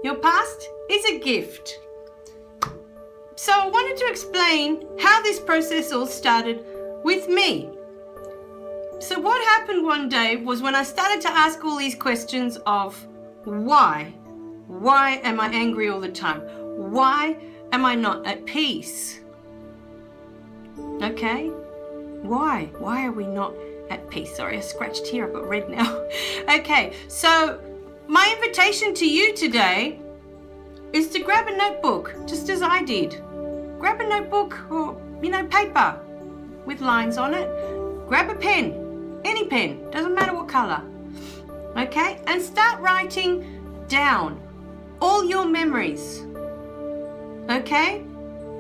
Your past is a gift. So I wanted to explain how this process all started with me. So what happened one day was when I started to ask all these questions of why? Why am I angry all the time? Why am I not at peace? Okay? Why? Why are we not at peace? Sorry, I scratched here. I've got red now. Okay, so my invitation to you today is to grab a notebook, just as I did. Grab a notebook or, paper with lines on it. Grab a pen, any pen, doesn't matter what color. Okay, and start writing down all your memories. Okay,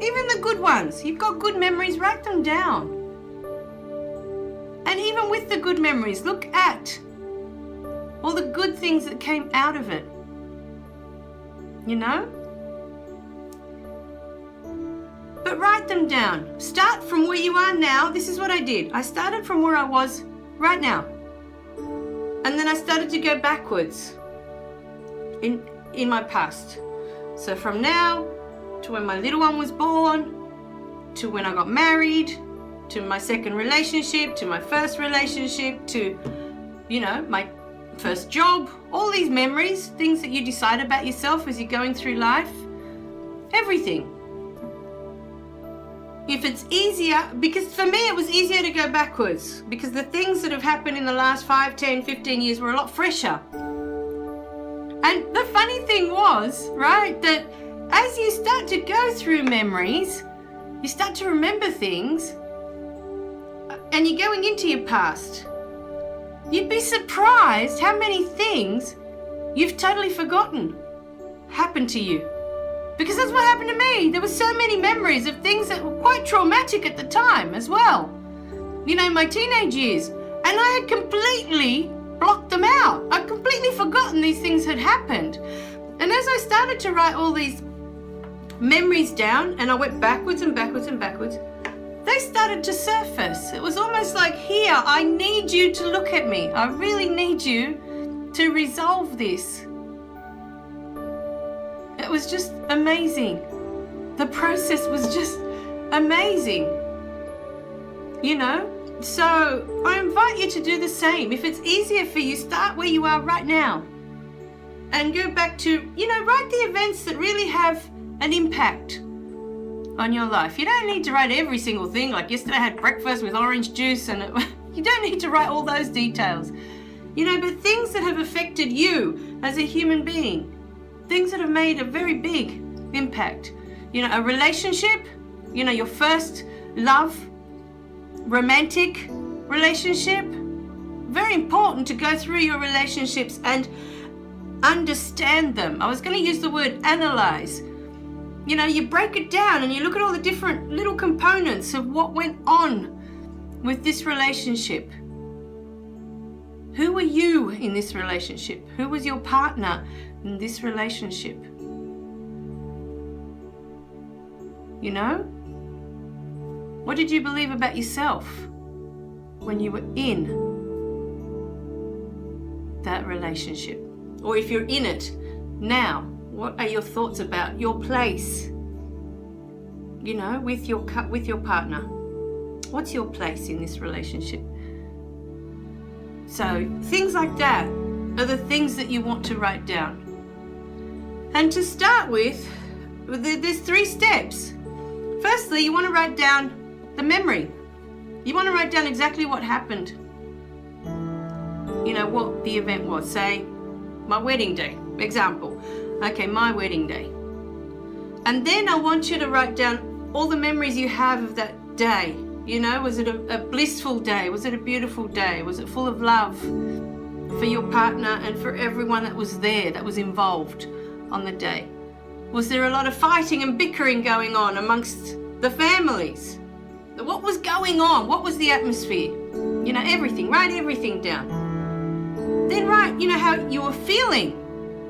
even the good ones. You've got good memories, write them down. And even with the good memories, look at all the good things that came out of it. But write them down. Start from where you are now. This is what I did. I started from where I was right now. And then I started to go backwards in my past. So from now to when my little one was born, to when I got married, to my second relationship, to my first relationship, to, my first job, all these memories, things that you decide about yourself as you're going through life, everything. If it's easier, because for me it was easier to go backwards, because the things that have happened in the last 5, 10, 15 years were a lot fresher. And the funny thing was, right, that as you start to go through memories, you start to remember things, and you're going into your past, you'd be surprised how many things you've totally forgotten happened to you. Because that's what happened to me. There were so many memories of things that were quite traumatic at the time as well. My teenage years. And I had completely blocked them out. I'd completely forgotten these things had happened. And as I started to write all these memories down, and I went backwards and backwards and backwards, they started to surface. It was almost like, here, I need you to look at me. I really need you to resolve this. It was just amazing. The process was just amazing. So I invite you to do the same. If it's easier for you, start where you are right now and go back to, write the events that really have an impact on your life. You don't need to write every single thing, like yesterday I had breakfast with orange juice, and you don't need to write all those details. But things that have affected you as a human being, things that have made a very big impact. A relationship, your first love, romantic relationship. Very important to go through your relationships and understand them. I was going to use the word analyze. You break it down and you look at all the different little components of what went on with this relationship. Who were you in this relationship? Who was your partner in this relationship? What did you believe about yourself when you were in that relationship? Or if you're in it now, what are your thoughts about your place, with your partner? What's your place in this relationship? So things like that are the things that you want to write down. And to start with, there's 3 steps. Firstly, you want to write down the memory. You want to write down exactly what happened. What the event was. Say, my wedding day, example. Okay, my wedding day. And then I want you to write down all the memories you have of that day. Was it a blissful day? Was it a beautiful day? Was it full of love for your partner and for everyone that was there, that was involved on the day? Was there a lot of fighting and bickering going on amongst the families? What was going on? What was the atmosphere? Everything. Write everything down. Then write, how you were feeling.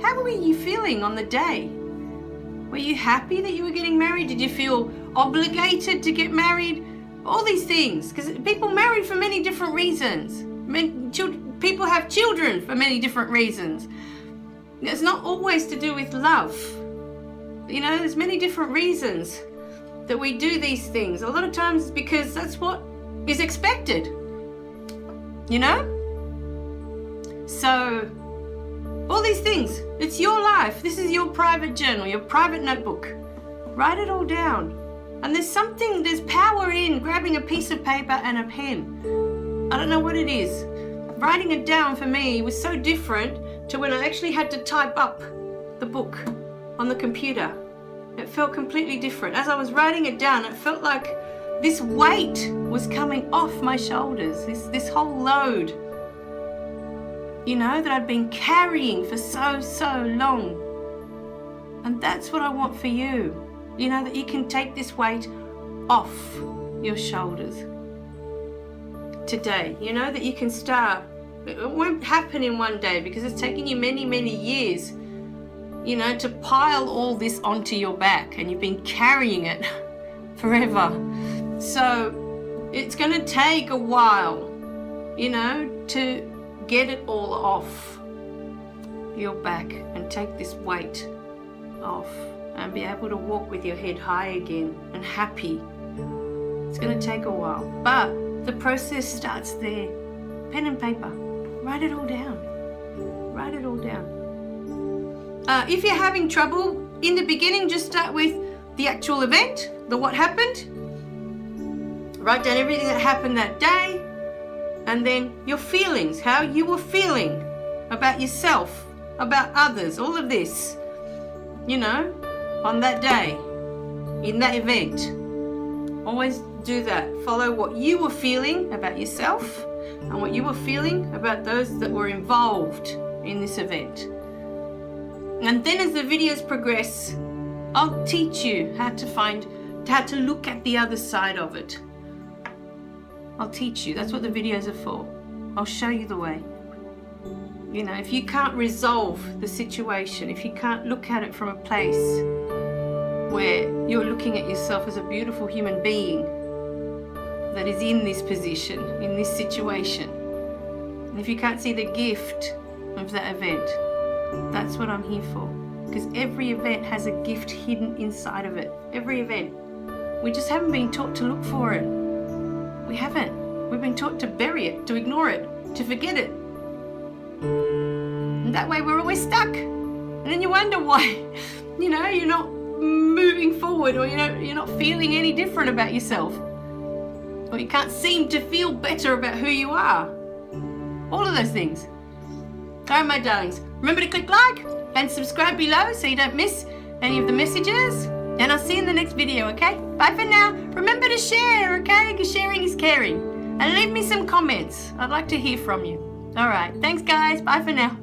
How were you feeling on the day? Were you happy that you were getting married? Did you feel obligated to get married? All these things, because people marry for many different reasons. People have children for many different reasons. It's not always to do with love. You know, there's many different reasons that we do these things. A lot of times because that's what is expected. You know? So, all these things, it's your life. This is your private journal, your private notebook. Write it all down. And there's power in grabbing a piece of paper and a pen. I don't know what it is. Writing it down for me was so different to when I actually had to type up the book on the computer. It felt completely different. As I was writing it down, it felt like this weight was coming off my shoulders, this whole load, you know, that I'd been carrying for so long. And that's what I want for you. You know, that you can take this weight off your shoulders today. You know, that you can start. It won't happen in one day because it's taken you many years, you know, to pile all this onto your back, and you've been carrying it forever. So it's going to take a while, you know, to get it all off your back and take this weight off and be able to walk with your head high again and happy. It's going to take a while, but the process starts there. Pen and paper. Write it all down. Write it all down. If you're having trouble, in the beginning, just start with the actual event, the what happened. Write down everything that happened that day, and then your feelings, how you were feeling about yourself, about others, all of this, you know, on that day, in that event. Always do that. Follow what you were feeling about yourself and what you were feeling about those that were involved in this event. And then as the videos progress, I'll teach you how to look at the other side of it. I'll teach you. That's what the videos are for. I'll show you the way. You know, if you can't resolve the situation, if you can't look at it from a place where you're looking at yourself as a beautiful human being that is in this position, in this situation, and if you can't see the gift of that event, that's what I'm here for. Because every event has a gift hidden inside of it. Every event. We just haven't been taught to look for it. We haven't. We've been taught to bury it, to ignore it, to forget it. And that way we're always stuck. And then you wonder why, you know, you're not moving forward, or you're not feeling any different about yourself. Or you can't seem to feel better about who you are. All of those things. All right, my darlings. Remember to click like and subscribe below so you don't miss any of the messages. And I'll see you in the next video, okay? Bye for now. Remember to share, okay? Because sharing is caring. And leave me some comments. I'd like to hear from you. All right. Thanks, guys. Bye for now.